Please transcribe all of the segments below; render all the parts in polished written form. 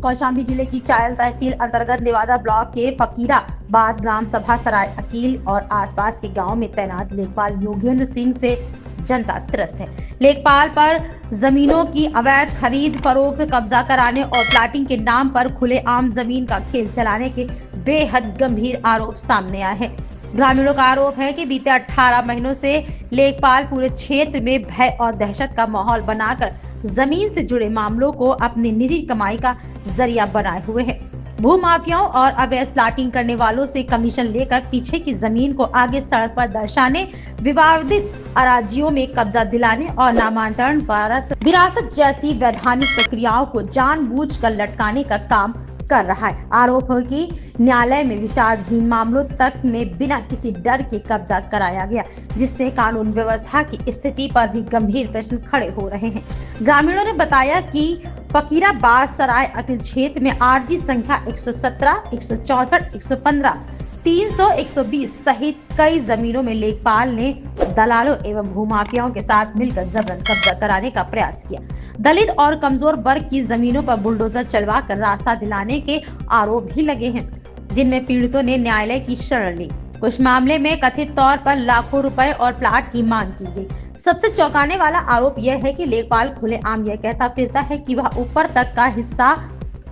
कौशाम्बी जिले की चायल तहसील अंतर्गत नेवादा ब्लॉक के फकीराबाद ग्राम सभा सराय अकील और आसपास के गांव में तैनात लेखपाल योगेंद्र सिंह से जनता त्रस्त है। लेखपाल पर जमीनों की अवैध खरीद फरोख्त, कब्जा कराने और प्लाटिंग के नाम पर खुलेआम जमीन का खेल चलाने के बेहद गंभीर आरोप सामने आए हैं। ग्रामीणों का आरोप है कि बीते 18 महीनों से लेखपाल पूरे क्षेत्र में भय और दहशत का माहौल बनाकर जमीन से जुड़े मामलों को अपनी निजी कमाई का जरिया बनाए हुए है। भूमाफियाओं और अवैध प्लाटिंग करने वालों से कमीशन लेकर पीछे की जमीन को आगे सड़क पर दर्शाने, विवादित अराजियों में कब्जा दिलाने और नामांतरण विरासत जैसी वैधानिक प्रक्रियाओं को जानबूझकर लटकाने का काम कर रहा है। आरोप है कि न्यायालय में विचाराधीन मामलों तक में बिना किसी डर के कब्जा कराया गया, जिससे कानून व्यवस्था की स्थिति पर भी गंभीर प्रश्न खड़े हो रहे हैं। ग्रामीणों ने बताया कि फकीराबाद सराय अकील क्षेत्र में आरजी संख्या 117, 164, 115, 300, 120 सहित कई जमीनों में लेखपाल ने दलालों एवं भूमाफियाओं के साथ मिलकर जबरन कब्जा कराने का प्रयास किया। दलित और कमजोर वर्ग की जमीनों पर बुलडोजर चलवाकर रास्ता दिलाने के आरोप भी लगे हैं, जिनमें पीड़ितों ने न्यायालय की शरण ली। कुछ मामले में कथित तौर पर लाखों रुपए और प्लाट की मांग की गई। सबसे चौंकाने वाला आरोप यह है कि लेखपाल खुलेआम यह कहता फिरता है कि वह ऊपर तक का हिस्सा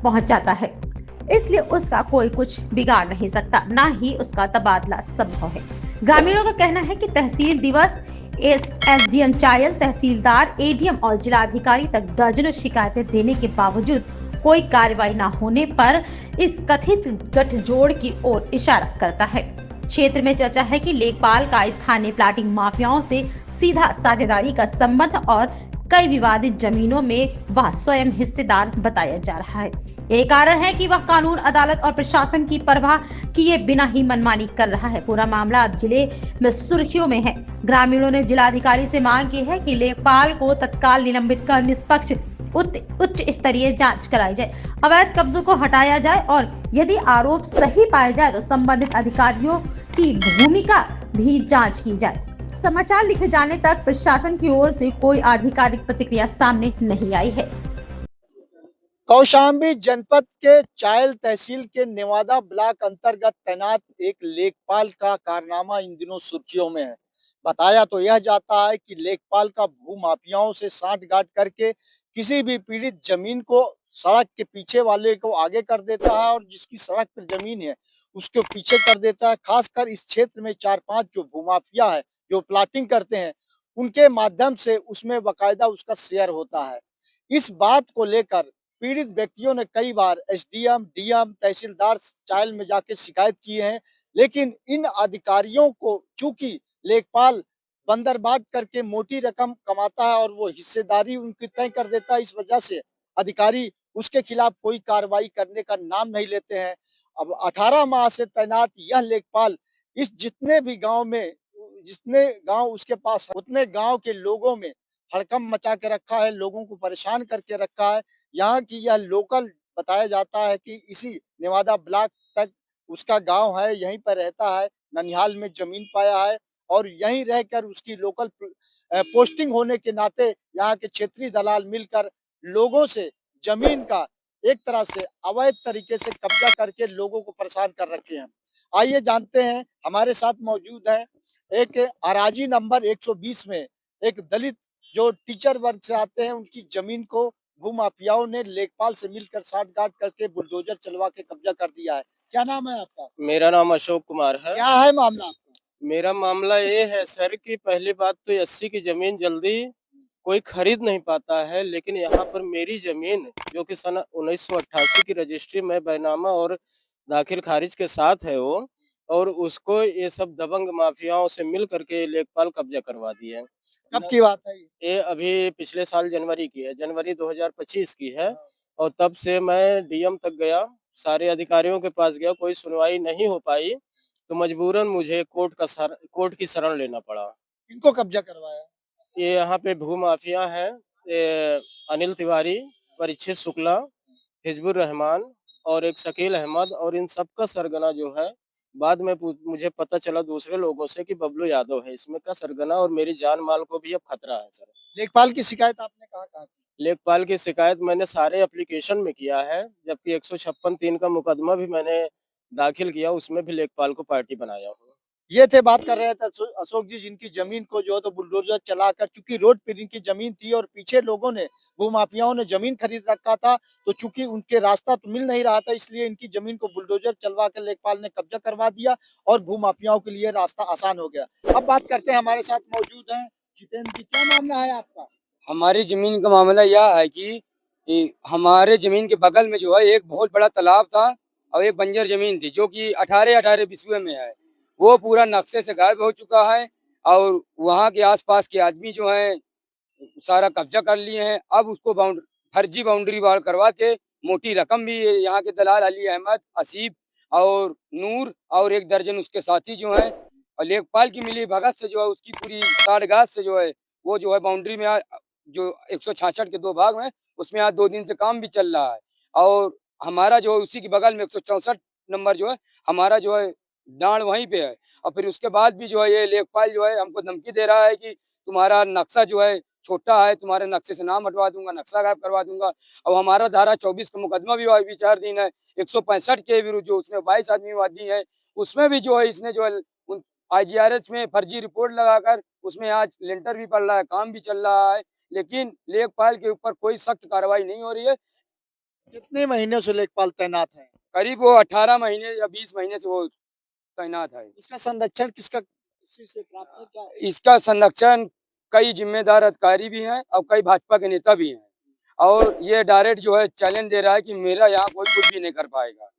पहुंच जाता है, इसलिए उसका कोई कुछ बिगाड़ नहीं सकता, ना ही उसका तबादला संभव है। ग्रामीणों का कहना है कि तहसील दिवस एसडीएम चायल, तहसीलदार, एडीएम और जिलाधिकारी तक दर्जनों शिकायतें देने के बावजूद कोई कार्रवाई न होने पर इस कथित गठजोड़ की ओर इशारा करता है। क्षेत्र में चर्चा है कि लेखपाल का स्थानीय प्लाटिंग माफियाओं से सीधा साझेदारी का संबंध और कई विवादित जमीनों में वह स्वयं हिस्सेदार बताया जा रहा है। यही कारण है कि वह कानून, अदालत और प्रशासन की परवाह किए बिना ही मनमानी कर रहा है। पूरा मामला अब जिले में सुर्खियों में है। ग्रामीणों ने जिलाधिकारी से मांग की है कि लेखपाल को तत्काल निलंबित कर निष्पक्ष उच्च स्तरीय जांच कराई जाए, अवैध कब्जों को हटाया जाए और यदि आरोप सही पाए जाए तो संबंधित अधिकारियों की भूमिका भी जांच की जाए। समाचार लिखे जाने तक प्रशासन की ओर से कोई आधिकारिक प्रतिक्रिया सामने नहीं आई है। कौशाम्बी जनपद के चायल तहसील के नेवादा ब्लॉक अंतर्गत तैनात एक लेखपाल का कारनामा इन दिनों सुर्खियों में है। बताया तो यह जाता है कि लेखपाल का भूमाफियाओं से सांठगांठ करके किसी भी पीड़ित जमीन को सड़क के पीछे वाले को आगे कर देता है और जिसकी सड़क पर जमीन है उसको पीछे कर देता है। खासकर इस क्षेत्र में 4-5 जो भूमाफिया है जो प्लाटिंग करते हैं उनके माध्यम से उसमें बाकायदा उसका शेयर होता है। इस बात को लेकर पीड़ित व्यक्तियों ने कई बार एसडीएम, डीएम, तहसीलदार चायल में जाके शिकायत की है, लेकिन इन अधिकारियों को चूंकि लेखपाल बंदरबाट करके मोटी रकम कमाता है और वो हिस्सेदारी उनकी तय कर देता है, इस वजह से अधिकारी उसके खिलाफ कोई कार्रवाई करने का नाम नहीं लेते हैं। अब 18 माह से तैनात यह लेखपाल इस जितने गांव उसके पास है उतने गांव के लोगों में हड़कंप मचा के रखा है, लोगों को परेशान करके रखा है। यहाँ की यह लोकल बताया जाता है कि इसी नेवादा ब्लॉक तक उसका गांव है, यहीं पर रहता है, ननिहाल में जमीन पाया है और यहीं रहकर उसकी लोकल पोस्टिंग होने के नाते यहाँ के क्षेत्रीय दलाल मिलकर लोगों से जमीन का एक तरह से अवैध तरीके से कब्जा करके लोगों को परेशान कर रखे हैं। आइए जानते हैं, हमारे साथ मौजूद है एक अराजी नंबर 120 में एक दलित जो टीचर वर्ग से आते हैं, उनकी जमीन को भूमाफियाओं ने लेखपाल से मिलकर सांठगांठ करके बुलडोजर चलवा के कब्जा कर दिया है। क्या नाम है आपका? मेरा नाम अशोक कुमार है। क्या है मामला आपका? मेरा मामला ये है सर कि पहली बात तो 80 की जमीन जल्दी कोई खरीद नहीं पाता है, लेकिन यहाँ पर मेरी जमीन जो कि सन 1988 की रजिस्ट्री में बैनामा और दाखिल खारिज के साथ है वो, और उसको ये सब दबंग माफियाओं से मिल करके लेखपाल कब्जा करवा दिए। कब की बात है ये अभी पिछले साल जनवरी की है, जनवरी 2025 की है। और तब से मैं डीएम तक गया, सारे अधिकारियों के पास गया, कोई सुनवाई नहीं हो पाई, तो मजबूरन मुझे कोर्ट की शरण लेना पड़ा। इनको कब्जा करवाया? ये यहाँ पे भूमाफिया हैं, अनिल तिवारी, परीक्षित शुक्ला, हिजबुर रहमान और एक शकील अहमद, और इन सबका सरगना जो है बाद में मुझे पता चला दूसरे लोगों से कि बबलू यादव है इसमें का सरगना, और मेरी जान माल को भी अब खतरा है सर। लेखपाल की शिकायत आपने कहाँ की? लेखपाल की शिकायत मैंने सारे एप्लीकेशन में किया है, जबकि 156(3) का मुकदमा भी मैंने दाखिल किया, उसमें भी लेखपाल को पार्टी बनाया हूँ। ये थे बात कर रहे थे अशोक जी, जिनकी जमीन को जो है तो बुलडोजर चलाकर, चूंकि रोड पर इनकी जमीन थी और पीछे लोगों ने, भूमाफियाओं ने जमीन खरीद रखा था, तो चूंकि उनके रास्ता तो मिल नहीं रहा था, इसलिए इनकी जमीन को बुलडोजर चलवा कर लेखपाल ने कब्जा करवा दिया और भूमाफियाओं के लिए रास्ता आसान हो गया। अब बात करते हैं, हमारे साथ मौजूद हैं जितेंद्र जी, क्या मामला है आपका? हमारी जमीन का मामला यह है कि हमारे जमीन के बगल में जो है एक बहुत बड़ा तालाब था और एक बंजर जमीन थी जो कि 18 बिस्वे में है। वो पूरा नक्शे से गायब हो चुका है और वहाँ के आसपास के आदमी जो हैं सारा कब्जा कर लिए हैं। अब उसको फर्जी बाउंड्री वाल करवा के मोटी रकम भी यहाँ के दलाल अली अहमद, आसिफ और नूर और एक दर्जन उसके साथी जो हैं और लेखपाल की मिली भगत से जो है उसकी पूरी साठगांठ से जो है वो जो है बाउंड्री में जो 166 के 2 भाग में उसमें आज 2 दिन से काम भी चल रहा है और हमारा जो उसी के बगल में 164 नंबर जो है हमारा जो है डांड वहीं पे है। और फिर उसके बाद भी जो है ये लेखपाल जो है हमको धमकी दे रहा है कि तुम्हारा नक्शा जो है छोटा है, तुम्हारे नक्शे से नाम हटवा दूंगा, नक्शा गायब करवा दूंगा। और हमारा धारा 24 का मुकदमा भी विचाराधीन है, 165 के विरुद्ध जो उसमें 22 आदमी वादी है, उसमें भी जो है इसने जो है IGRS में फर्जी रिपोर्ट लगाकर उसमें आज लेंटर भी पड़ रहा है, काम भी चल रहा है, लेकिन लेखपाल के ऊपर कोई सख्त कार्रवाई नहीं हो रही है। कितने महीने से लेखपाल तैनात है? करीब वो 18 महीने या 20 महीने से वो तैनात है। इसका संरक्षण किसी से प्राप्त है क्या? इसका संरक्षण कई जिम्मेदार अधिकारी भी हैं और कई भाजपा के नेता भी हैं और ये डायरेक्ट जो है चैलेंज दे रहा है कि मेरा यहाँ कोई कुछ भी नहीं कर पाएगा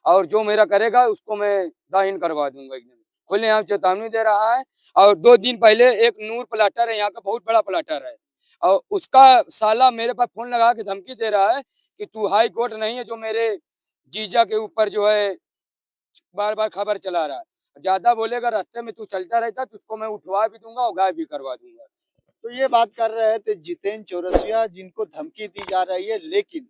और जो मेरा करेगा उसको मैं दाहिन करवा दूंगा। एकदम खुलेआम चेतावनी दे रहा है। और 2 दिन पहले एक नूर प्लाटर है, यहाँ का बहुत बड़ा प्लाटर है और उसका साला मेरे पास फोन लगा के धमकी दे रहा है कि तू हाई कोर्ट नहीं है जो मेरे जीजा के ऊपर जो है बार बार खबर चला रहा है, ज्यादा बोलेगा रास्ते में तू चलता रहता तुझको मैं उठवा भी दूंगा और गायब भी करवा दूंगा। तो ये बात कर रहे थे जितेंद्र चौरसिया, जिनको धमकी दी जा रही है, लेकिन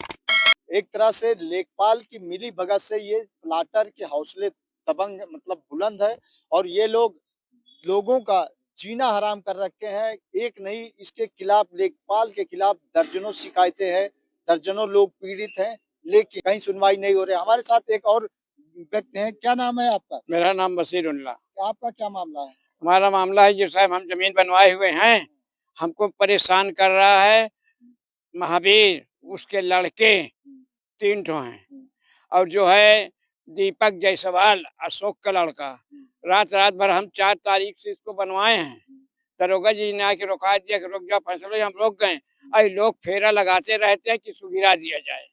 एक तरह से लेखपाल की मिली भगत से ये प्लाटर के हौसले दबंग मतलब बुलंद है और ये लोगों का जीना हराम कर रखे हैं। एक नहीं, इसके खिलाफ, लेखपाल के खिलाफ दर्जनों शिकायतें हैं, दर्जनों लोग पीड़ित हैं, लेकिन कहीं सुनवाई नहीं हो रही। हमारे साथ एक और व्यक्ति हैं, क्या नाम है आपका? मेरा नाम बसीरुल्लाह। आपका क्या मामला है? हमारा मामला है जो साहब हम जमीन बनवाए हुए हैं, हमको परेशान कर रहा है महावीर, उसके लड़के 3 ठो हैं और जो है दीपक जायसवाल अशोक का लड़का। रात भर हम 4 तारीख से इसको बनवाए हैं, दरोगा जी ने आके रोका दिया कि रुक जाओ, फैसले हम रोक गए। और लोग फेरा लगाते रहते हैं कि इसको गिरा दिया जाए।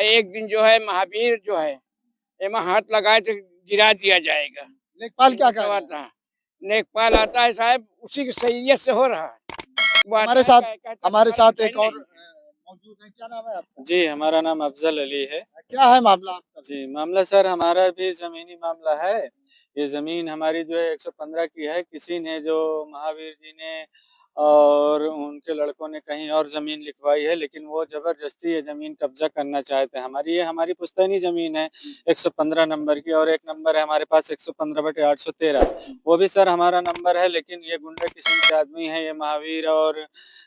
एक दिन जो है महावीर जो है एमा हाथ लगाए तो गिरा दिया जाएगा। लेखपाल क्या कर रहा है? था लेखपाल आता है साहब, उसी की सहीयत से हो रहा है। हमारे साथ एक और मौजूद है, क्या नाम है आपका? जी, हमारा नाम अफजल अली है। क्या है मामला आपका? जी, मामला सर हमारा भी ज़मीनी मामला है। ये ज़मीन हमारी जो है 115 की है। किसी ने जो महावीर जी ने और उनके लड़कों ने कहीं और ज़मीन लिखवाई है, लेकिन वो ज़बरदस्ती ये ज़मीन कब्ज़ा करना चाहते हैं। ये हमारी पुश्तैनी ज़मीन है 115 नंबर की और एक नंबर है हमारे पास 115/813। वो भी सर हमारा नंबर है, लेकिन ये गुंडे किस्म के आदमी हैं, ये महावीर और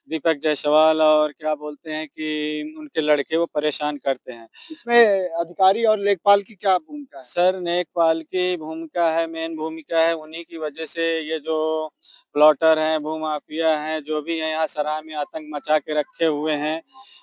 दीपक जायसवाल और क्या बोलते हैं कि उनके लड़के वो परेशान करते हैं। इसमें अधिकारी और लेखपाल की क्या भूमिका है? सर लेखपाल की भूमिका है, मेन भूमिका है, उन्हीं की वजह से ये जो प्लॉटर हैं, भूमाफिया हैं, जो भी हैं यहाँ सराय में आतंक मचा के रखे हुए हैं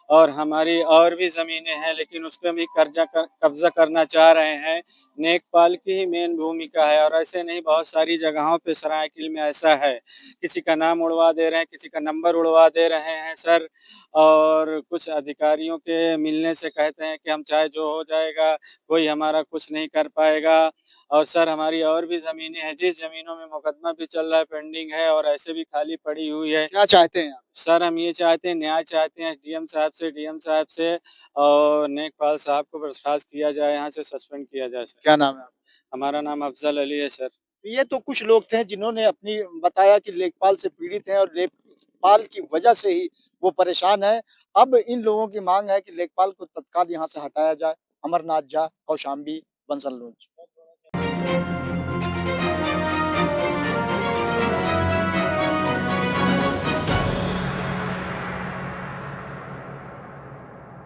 और हमारी और भी ज़मीनें हैं, लेकिन उस पे भी कब्ज़ा करना चाह रहे हैं। लेखपाल की ही मेन भूमिका है और ऐसे नहीं, बहुत सारी जगहों पे सरायकील में ऐसा है, किसी का नाम उड़वा दे रहे हैं, किसी का नंबर उड़वा दे रहे हैं सर। और कुछ अधिकारियों के मिलने से कहते हैं कि हम चाहे जो हो जाएगा, कोई हमारा कुछ नहीं कर पाएगा। और सर हमारी और भी ज़मीनें हैं, जिस ज़मीनों में मुकदमा भी चल रहा है, पेंडिंग है और ऐसे भी खाली पड़ी हुई है। क्या चाहते हैं आप? सर हम ये चाहते हैं, न्याय चाहते हैं डीएम साहब से और लेखपाल साहब को बर्खास्त किया जाए, यहाँ से सस्पेंड किया जाए सर। क्या नाम है आपका? हमारा नाम अफजल अली है सर। ये तो कुछ लोग थे जिन्होंने अपनी बताया कि लेखपाल से पीड़ित हैं और लेखपाल की वजह से ही वो परेशान है। अब इन लोगों की मांग है कि लेखपाल को तत्काल यहाँ से हटाया जाए। अमरनाथ झा, कौशाम्बी, बंसल रोड।